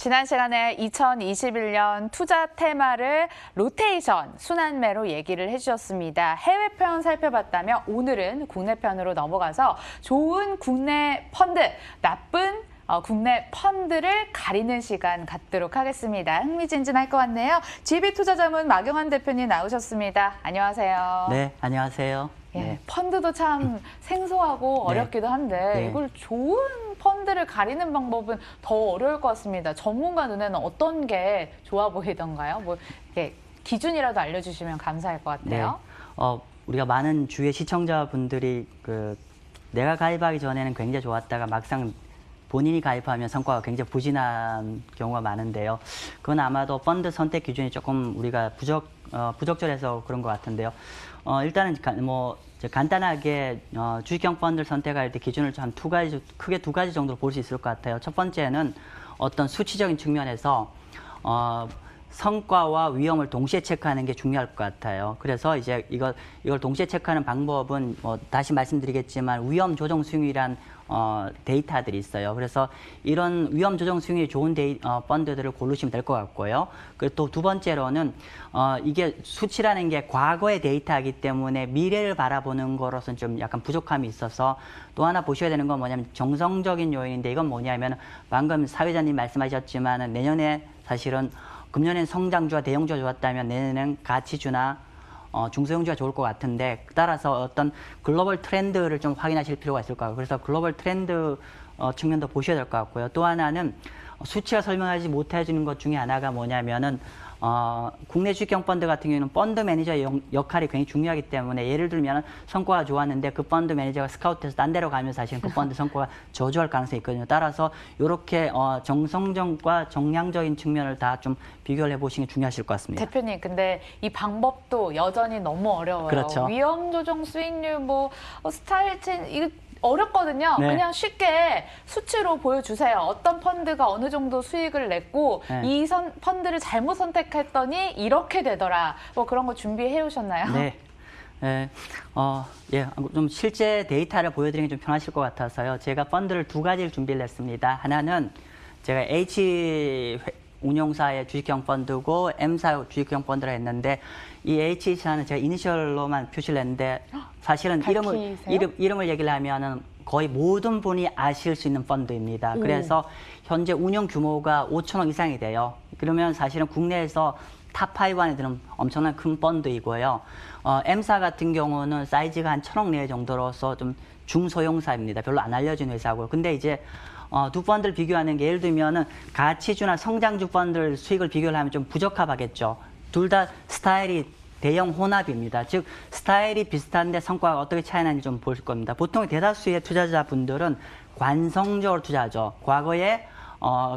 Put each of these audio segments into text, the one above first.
지난 시간에 2021년 투자 테마를 로테이션, 순환매로 얘기를 해주셨습니다. 해외편 살펴봤다면 오늘은 국내편으로 넘어가서 좋은 국내 펀드, 나쁜 국내 펀드를 가리는 시간 갖도록 하겠습니다. 흥미진진할 것 같네요. GB투자자문 마경환 대표님 나오셨습니다. 안녕하세요. 네, 안녕하세요. 예, 네. 펀드도 참 생소하고 네. 어렵기도 한데 네. 이걸 좋은 펀드를 가리는 방법은 더 어려울 것 같습니다. 전문가 눈에는 어떤 게 좋아 보이던가요? 뭐 이렇게 기준이라도 알려주시면 감사할 것 같아요. 네. 우리가 많은 주위의 시청자분들이 내가 가입하기 전에는 굉장히 좋았다가 막상 본인이 가입하면 성과가 굉장히 부진한 경우가 많은데요. 그건 아마도 펀드 선택 기준이 조금 우리가 부적절해서 그런 것 같은데요. 일단은 간단하게 주식형 펀드를 선택할 때 기준을 한 크게 두 가지 정도로 볼 수 있을 것 같아요. 첫 번째는 어떤 수치적인 측면에서 성과와 위험을 동시에 체크하는 게 중요할 것 같아요. 그래서 이제 이걸 동시에 체크하는 방법은 다시 말씀드리겠지만 위험 조정 수익률이란 데이터들이 있어요. 그래서 이런 위험 조정 수익률이 좋은 펀드들을 고르시면 될 것 같고요. 그리고 또 두 번째로는 이게 수치라는 게 과거의 데이터이기 때문에 미래를 바라보는 거로서는 좀 약간 부족함이 있어서 또 하나 보셔야 되는 건 뭐냐면 정성적인 요인인데 이건 뭐냐면 방금 사회자님 말씀하셨지만 내년에 사실은 금년엔 성장주와 대형주가 좋았다면 내년에는 가치주나 중소형주가 좋을 것 같은데 따라서 어떤 글로벌 트렌드를 좀 확인하실 필요가 있을 것 같고요. 그래서 글로벌 트렌드 측면도 보셔야 될 것 같고요. 또 하나는 수치가 설명하지 못해주는 것 중에 하나가 뭐냐면은 국내 주식형 펀드 같은 경우는 펀드 매니저의 역할이 굉장히 중요하기 때문에 예를 들면 성과가 좋았는데 그 펀드 매니저가 스카우트해서 딴 데로 가면 사실은 그 펀드 성과가 저조할 가능성이 있거든요. 따라서 이렇게 정성적과 정량적인 측면을 다 좀 비교를 해보시는 게 중요하실 것 같습니다. 대표님, 근데 이 방법도 여전히 너무 어려워요. 그렇죠. 위험 조정 수익률, 스타일 친 이거 어렵거든요. 네. 그냥 쉽게 수치로 보여주세요. 어떤 펀드가 어느 정도 수익을 냈고 네. 이 펀드를 잘못 선택했더니 이렇게 되더라. 뭐 그런 거 준비해 오셨나요? 네. 좀 실제 데이터를 보여드리는 게 좀 편하실 것 같아서요. 제가 펀드를 두 가지를 준비를 했습니다. 하나는 제가 H 운용사의 주식형 펀드고 M사 주식형 펀드를 했는데 이 H사는 제가 이니셜로만 표시를 했는데 사실은 이름을 얘기를 하면은 거의 모든 분이 아실 수 있는 펀드입니다. 그래서 현재 운용 규모가 5천억 이상이 돼요. 그러면 사실은 국내에서 탑5 안에 드는 엄청난 큰 펀드이고요. M사 같은 경우는 사이즈가 한 1,000억 내외 정도로서 좀 중소형사입니다. 별로 안 알려진 회사고요. 근데 이제 두 펀드를 비교하는 게 예를 들면은 가치주나 성장주 펀드 수익을 비교를 하면 좀 부적합하겠죠. 둘 다 스타일이 대형 혼합입니다. 즉 스타일이 비슷한데 성과가 어떻게 차이 나는지 좀 볼 겁니다. 보통 대다수의 투자자분들은 관성적으로 투자하죠. 과거에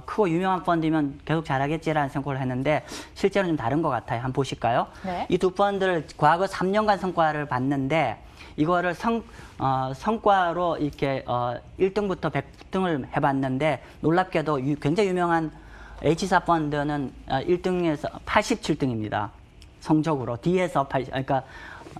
크고 유명한 펀드면 계속 잘하겠지라는 생각을 했는데 실제로는 좀 다른 것 같아요. 한번 보실까요? 네. 이 두 펀드를 과거 3년간 성과를 봤는데 이거를 성과로 이렇게 1등부터 100등을 해봤는데 놀랍게도 굉장히 유명한 H사 펀드는 1등에서 87등입니다. 성적으로 뒤에서 그러니까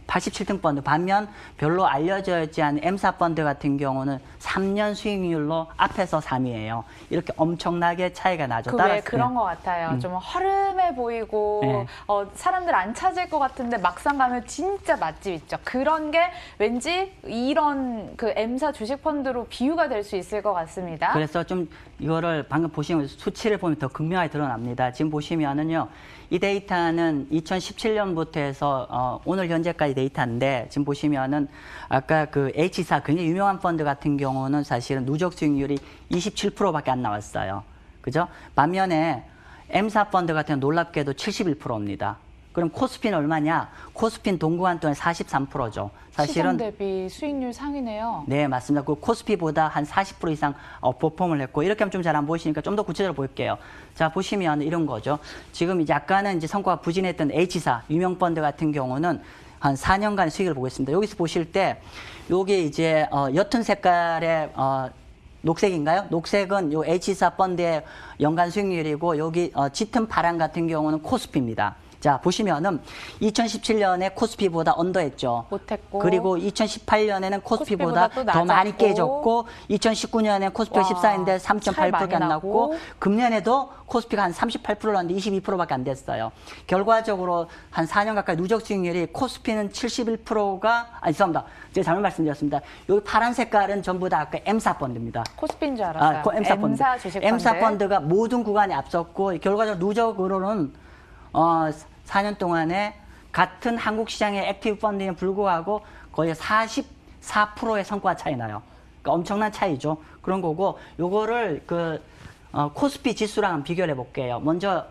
87등 펀드 반면 별로 알려져 있지 않은 M사 펀드 같은 경우는 3년 수익률로 앞에서 3위예요. 이렇게 엄청나게 차이가 나죠. 왜 그런 것 같아요. 좀 허름해 보이고 네. 사람들 안 찾을 것 같은데 막상 가면 진짜 맛집 있죠. 그런 게 왠지 이런 그 M사 주식 펀드로 비유가 될 수 있을 것 같습니다. 그래서 좀 이거를 방금 보시면 수치를 보면 더 극명하게 드러납니다. 지금 보시면은요. 이 데이터는 2017년부터 해서 오늘 현재까지 데이터인데 지금 보시면은 아까 그 H사 굉장히 유명한 펀드 같은 경우는 사실은 누적 수익률이 27%밖에 안 나왔어요. 그죠? 반면에 M사 펀드 같은 경우는 놀랍게도 71%입니다. 그럼 코스피는 얼마냐? 코스피는 동구간 동안 43%죠. 시장 대비 수익률 상위네요. 네, 맞습니다. 그 코스피보다 한 40% 이상 퍼폼을 했고 이렇게 하면 좀 잘 안 보이시니까 좀 더 구체적으로 볼게요. 자, 보시면 이런 거죠. 지금 이제 약간은 이제 성과가 부진했던 H사 유명 펀드 같은 경우는 한 4년간 수익을 보겠습니다. 여기서 보실 때 요게 이제 옅은 색깔의 녹색인가요? 녹색은 요 H사 펀드의 연간 수익률이고 여기 짙은 파란 같은 경우는 코스피입니다. 자, 보시면은 2017년에 코스피보다 언더했죠. 못했고. 그리고 2018년에는 코스피보다 코스피보다 또 더 많이 낮았고. 깨졌고 2019년에 코스피가 와, 14인데 차이 3.8%가 안 많이 났고 나고. 금년에도 코스피가 한 38% 났는데 22%밖에 안 됐어요. 결과적으로 한 4년 가까이 누적 수익률이 코스피는 71%가 죄송합니다. 제가 잘못 말씀드렸습니다. 여기 파란 색깔은 전부 다 아까 M사 펀드입니다. 코스피인 줄 알았어요. 그 M사 펀드. M사 주식 M사 펀드. 펀드가 모든 구간에 앞섰고 결과적으로 누적으로는 4년 동안에 같은 한국 시장의 액티브 펀드에 불구하고 거의 44%의 성과 차이 나요. 그러니까 엄청난 차이죠. 그런 거고 요거를 코스피 지수랑 비교를 해볼게요. 먼저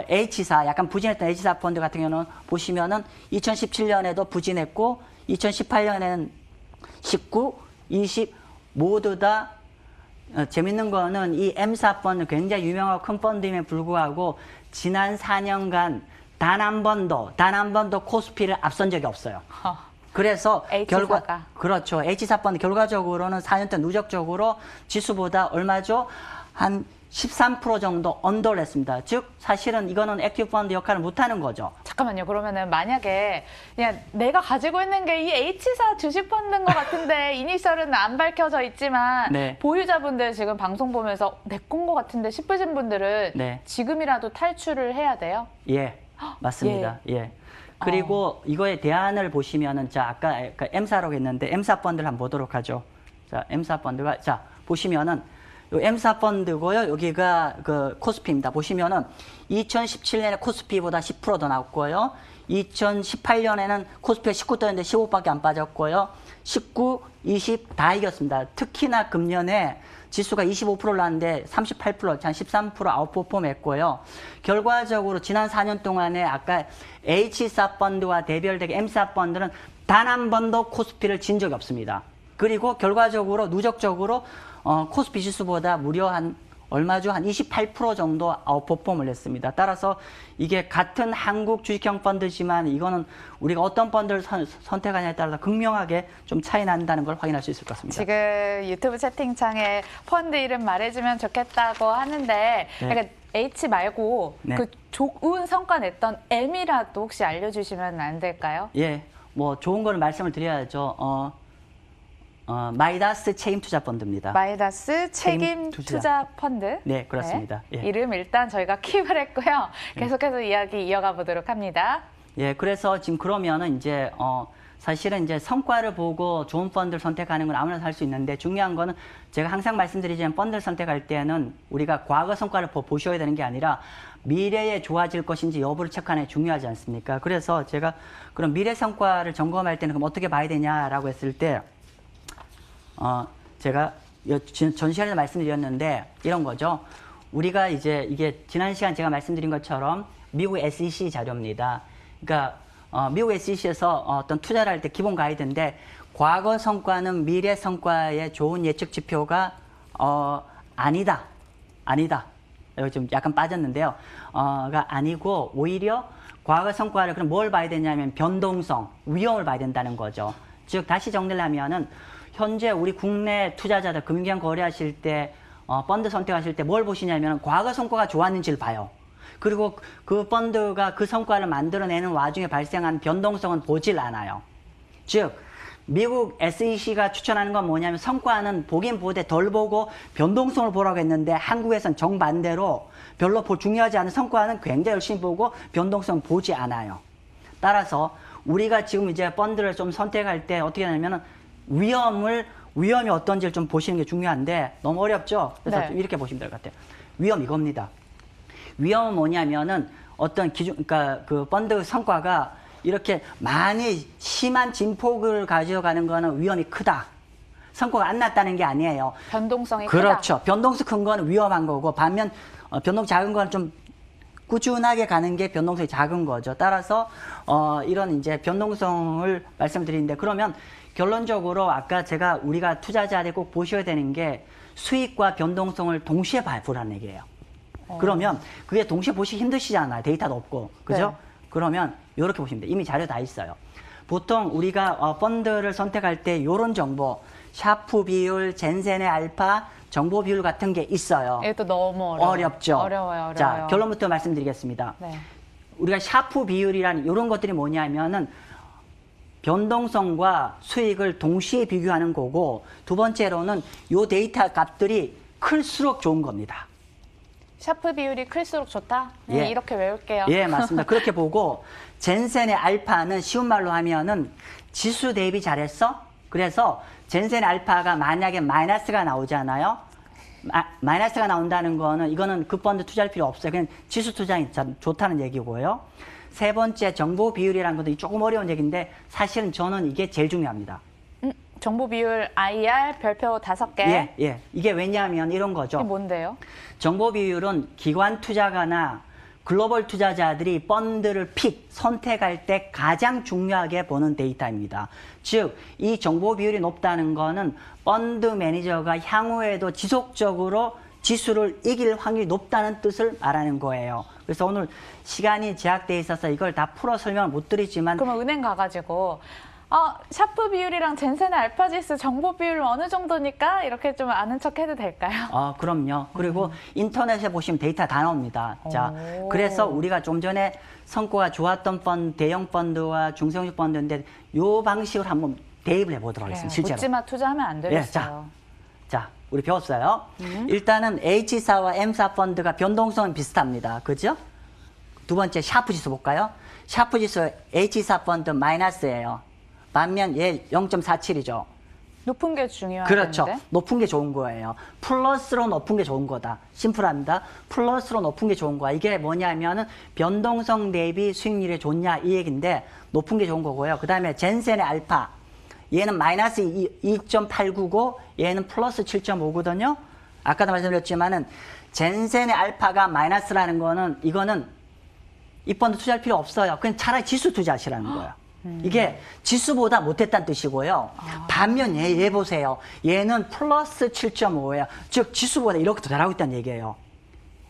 H사 약간 부진했던 H사 펀드 같은 경우는 보시면은 2017년에도 부진했고 2018년에는 19, 20 모두 다 재밌는 거는 이 M사 펀드 굉장히 유명하고 큰 펀드임에 불구하고 지난 4년간 단 한 번도 코스피를 앞선 적이 없어요. 그래서 H사가. 그렇죠. H사 펀드 결과적으로는 4년 동안 누적적으로 지수보다 얼마죠? 한 13% 정도 언더를 했습니다. 즉 사실은 이거는 액티브 펀드 역할을 못하는 거죠. 잠깐만요. 그러면은 만약에 그냥 내가 가지고 있는 게 이 H사 주식 펀드인 것 같은데 이니셜은 안 밝혀져 있지만 네. 보유자분들 지금 방송 보면서 내 건 것 같은데 싶으신 분들은 네. 지금이라도 탈출을 해야 돼요? 예, 맞습니다. 예. 그리고 이거에 대안을 보시면은 자 아까 M사라고 했는데 M사 펀드를 한번 보도록 하죠. 자, M사 펀드가 자 보시면은 요 M사 펀드고요. 여기가 코스피입니다. 보시면은 2017년에 코스피보다 10% 더 나왔고요. 2018년에는 코스피가 19%였는데 15밖에 안 빠졌고요. 19, 20 다 이겼습니다. 특히나 금년에 지수가 25%를 났는데 38%, 한 13% 아웃퍼폼 했고요. 결과적으로 지난 4년 동안에 아까 H사 펀드와 대별되게 M사 펀드는 단 한 번도 코스피를 진 적이 없습니다. 그리고 결과적으로 누적적으로 코스피 지수보다 무려 한 얼마죠? 한 28% 정도 아웃퍼폼을 했습니다. 따라서 이게 같은 한국 주식형 펀드지만 이거는 우리가 어떤 펀드를 선택하냐에 따라서 극명하게 좀 차이 난다는 걸 확인할 수 있을 것 같습니다. 지금 유튜브 채팅창에 펀드 이름 말해주면 좋겠다고 하는데 네. 그러니까 H 말고 네. 그 좋은 성과 냈던 M이라도 혹시 알려주시면 안 될까요? 예, 뭐 좋은 거를 말씀을 드려야죠. 마이다스 책임 투자 펀드입니다. 마이다스 책임 투자 펀드. 네, 그렇습니다. 네. 예. 이름 일단 저희가 킵을 했고요. 계속해서 이야기 이어가 보도록 합니다. 예, 그래서 지금 그러면은 이제 사실은 이제 성과를 보고 좋은 펀드를 선택하는 건 아무나 할 수 있는데 중요한 거는 제가 항상 말씀드리지만 펀드를 선택할 때는 우리가 과거 성과를 보셔야 되는 게 아니라 미래에 좋아질 것인지 여부를 체크하는 게 중요하지 않습니까? 그래서 제가 그럼 미래 성과를 점검할 때는 그럼 어떻게 봐야 되냐라고 했을 때 제가 전 시간에 말씀드렸는데 이런 거죠. 우리가 이제 이게 지난 시간 제가 말씀드린 것처럼 미국 SEC 자료입니다. 그러니까 미국 SEC에서 어떤 투자를 할 때 기본 가이드인데 과거 성과는 미래 성과의 좋은 예측 지표가 아니다. 여기 좀 약간 빠졌는데요. 가 아니고 오히려 과거 성과를 그럼 뭘 봐야 되냐면 변동성, 위험을 봐야 된다는 거죠. 즉 다시 정리를 하면은 현재 우리 국내 투자자들 금융기관 거래하실 때 펀드 선택하실 때 뭘 보시냐면 과거 성과가 좋았는지를 봐요. 그리고 그 펀드가 그 성과를 만들어내는 와중에 발생한 변동성은 보질 않아요. 즉 미국 SEC가 추천하는 건 뭐냐면 성과는 보긴 보되 덜 보고 변동성을 보라고 했는데 한국에선 정반대로 별로 중요하지 않은 성과는 굉장히 열심히 보고 변동성 보지 않아요. 따라서 우리가 지금 이제 펀드를 좀 선택할 때 어떻게 하냐면은 위험이 어떤지를 좀 보시는 게 중요한데 너무 어렵죠? 그래서 네. 좀 이렇게 보시면 될 것 같아요. 위험 이겁니다. 위험은 뭐냐면은 어떤 그러니까 그 펀드 성과가 이렇게 많이 심한 진폭을 가져가는 거는 위험이 크다. 성과가 안 났다는 게 아니에요. 변동성이 크다. 그렇죠. 변동성 큰 거는 위험한 거고 반면 변동 작은 거는 좀 꾸준하게 가는 게 변동성이 작은 거죠. 따라서 이런 이제 변동성을 말씀드리는데 그러면 결론적으로 아까 우리가 투자자들이 꼭 보셔야 되는 게 수익과 변동성을 동시에 보라는 얘기예요. 그러면 그게 동시에 보시기 힘드시잖아요. 데이터도 없고. 그죠? 네. 그러면 이렇게 보시면 돼요. 이미 자료 다 있어요. 보통 우리가 펀드를 선택할 때 이런 정보, 샤프 비율, 젠센의 알파, 정보 비율 같은 게 있어요. 이것도 너무 어려워요. 어렵죠? 어려워요. 자, 결론부터 말씀드리겠습니다. 네. 우리가 샤프 비율이라는 이런 것들이 뭐냐면은 변동성과 수익을 동시에 비교하는 거고, 두 번째로는 요 데이터 값들이 클수록 좋은 겁니다. 샤프 비율이 클수록 좋다? 네, 예. 이렇게 외울게요. 예, 맞습니다. 그렇게 보고 젠센의 알파는 쉬운 말로 하면은 지수 대비 잘했어? 그래서 젠센의 알파가 만약에 마이너스가 나오잖아요. 마이너스가 나온다는 거는 이거는 그 펀드 투자할 필요 없어요. 그냥 지수 투자이 좋다는 얘기고요. 세 번째 정보 비율이라는 것도 조금 어려운 얘기인데 사실은 저는 이게 제일 중요합니다. 정보 비율 IR 별표 5개. 예, 예. 이게 왜냐하면 이런 거죠. 이게 뭔데요? 정보 비율은 기관 투자가나 글로벌 투자자들이 펀드를 선택할 때 가장 중요하게 보는 데이터입니다. 즉, 이 정보 비율이 높다는 거는 펀드 매니저가 향후에도 지속적으로 지수를 이길 확률이 높다는 뜻을 말하는 거예요. 그래서 오늘 시간이 제약돼 있어서 이걸 다 풀어 설명을 못 드리지만, 그러면 은행 가가지고 샤프 비율이랑 젠센의 알파 지수 정보 비율 어느 정도니까 이렇게 좀 아는 척 해도 될까요? 그럼요. 그리고 인터넷에 보시면 데이터 다 나옵니다. 자, 오. 그래서 우리가 좀 전에 성과가 좋았던 펀드, 대형 펀드와 중소형 펀드인데 요 방식으로 한번 대입을 해보도록 하겠습니다. 실제로. 묻지마 투자하면 안 되겠어요. 자, 우리 배웠어요. 일단은 H사와 M사 펀드가 변동성은 비슷합니다. 그죠? 두 번째 샤프 지수 볼까요? 샤프 지수 H사 펀드 마이너스예요. 반면 얘 0.47이죠. 높은 게 중요하겠는데? 그렇죠. 높은 게 좋은 거예요. 플러스로 높은 게 좋은 거다. 심플합니다. 플러스로 높은 게 좋은 거야. 이게 뭐냐면은 변동성 대비 수익률이 좋냐 이 얘기인데 높은 게 좋은 거고요. 그 다음에 젠센의 알파. 얘는 마이너스 2.899, 얘는 플러스 7.5거든요. 아까도 말씀드렸지만은 젠센의 알파가 마이너스라는 거는 이거는 이 펀드 투자할 필요 없어요. 그냥 차라리 지수 투자하시라는 거예요. 이게 지수보다 못했다는 뜻이고요. 반면 얘 보세요. 얘는 플러스 7.5예요. 즉 지수보다 이렇게 더 잘하고 있다는 얘기예요.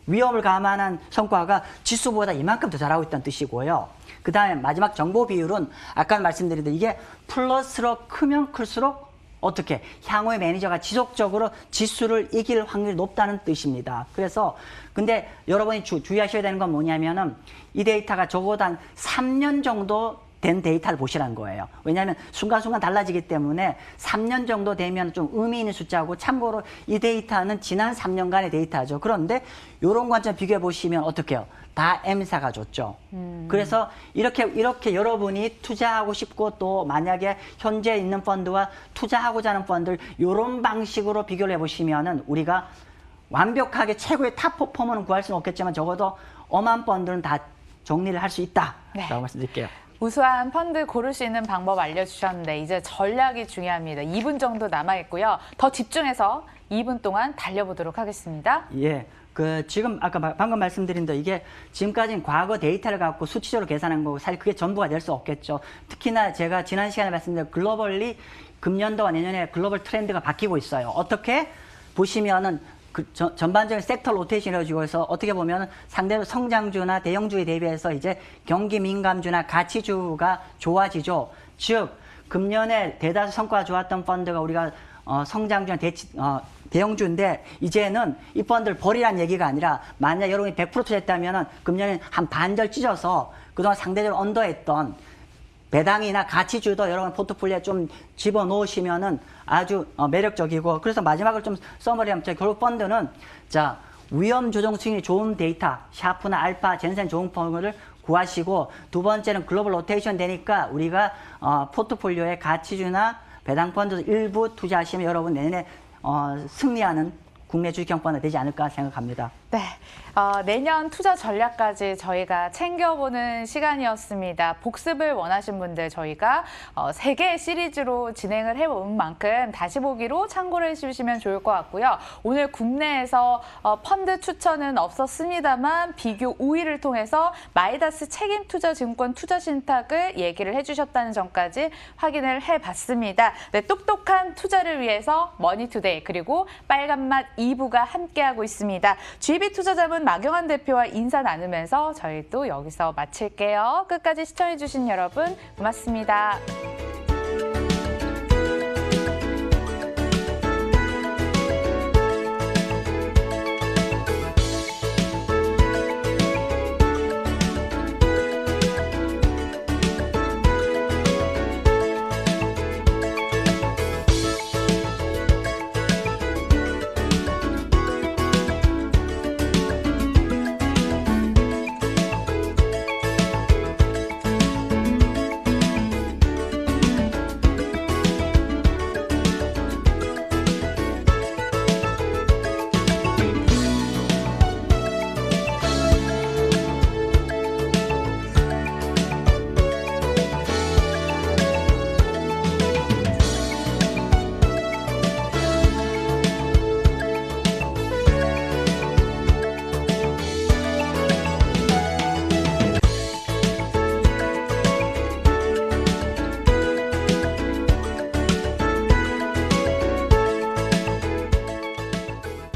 위험을 감안한 성과가 지수보다 이만큼 더 잘하고 있다는 뜻이고요. 그 다음에 마지막 정보 비율은 아까 말씀드린 대로 이게 플러스로 크면 클수록 어떻게 향후에 매니저가 지속적으로 지수를 이길 확률이 높다는 뜻입니다. 그래서 근데 여러분이 주의하셔야 되는 건 뭐냐면은 이 데이터가 적어도 한 3년 정도 된 데이터를 보시라는 거예요. 왜냐하면 순간순간 달라지기 때문에 3년 정도 되면 좀 의미 있는 숫자고, 참고로 이 데이터는 지난 3년간의 데이터죠. 그런데 이런 관점 비교해 보시면 어떡해요? 다 M사가 좋죠. 그래서 이렇게 여러분이 투자하고 싶고 또 만약에 현재 있는 펀드와 투자하고자 하는 펀드를 이런 방식으로 비교를 해보시면은 우리가 완벽하게 최고의 탑 퍼포먼을 구할 수는 없겠지만 적어도 엄한 펀드는 다 정리를 할 수 있다라고 네. 말씀드릴게요. 우수한 펀드 고를 수 있는 방법 알려주셨는데 이제 전략이 중요합니다. 2분 정도 남아있고요. 더 집중해서 2분 동안 달려보도록 하겠습니다. 예. 지금 방금 말씀드린 대로 이게 지금까지는 과거 데이터를 갖고 수치적으로 계산한 거고 사실 그게 전부가 될 수 없겠죠. 특히나 제가 지난 시간에 말씀드린 글로벌리 금년도와 내년에 글로벌 트렌드가 바뀌고 있어요. 어떻게 보시면은 전반적인 섹터 로테이션이 이루어지고 해서 어떻게 보면 상대로 성장주나 대형주에 대비해서 이제 경기 민감주나 가치주가 좋아지죠. 즉 금년에 대다수 성과가 좋았던 펀드가 우리가 성장주나 대형주인데 이제는 이 펀드를 버리라는 얘기가 아니라 만약 여러분이 100% 투자했다면 금년에 한 반절 찢어서 그동안 상대적으로 언더했던 배당이나 가치주도 여러분 포트폴리오에 좀 집어넣으시면은 아주 매력적이고, 그래서 마지막으로 좀 서머리하면 결국 펀드는 자 위험 조정 수익이 좋은 데이터 샤프나 알파 젠센 좋은 펀드를 구하시고, 두 번째는 글로벌 로테이션 되니까 우리가 포트폴리오에 가치주나 배당 펀드 일부 투자하시면 여러분 내년에 승리하는 국내 주식형 펀드 되지 않을까 생각합니다. 네, 내년 투자 전략까지 저희가 챙겨보는 시간이었습니다. 복습을 원하신 분들 저희가 3개의 시리즈로 진행을 해본 만큼 다시 보기로 참고를 해주시면 좋을 것 같고요. 오늘 국내에서 펀드 추천은 없었습니다만 비교 우위를 통해서 마이다스 책임투자증권 투자신탁을 얘기를 해주셨다는 점까지 확인을 해봤습니다. 네, 똑똑한 투자를 위해서 머니투데이 그리고 빨간맛 2부가 함께하고 있습니다. GB투자자문 마경환 대표와 인사 나누면서 저희 또 여기서 마칠게요. 끝까지 시청해주신 여러분 고맙습니다.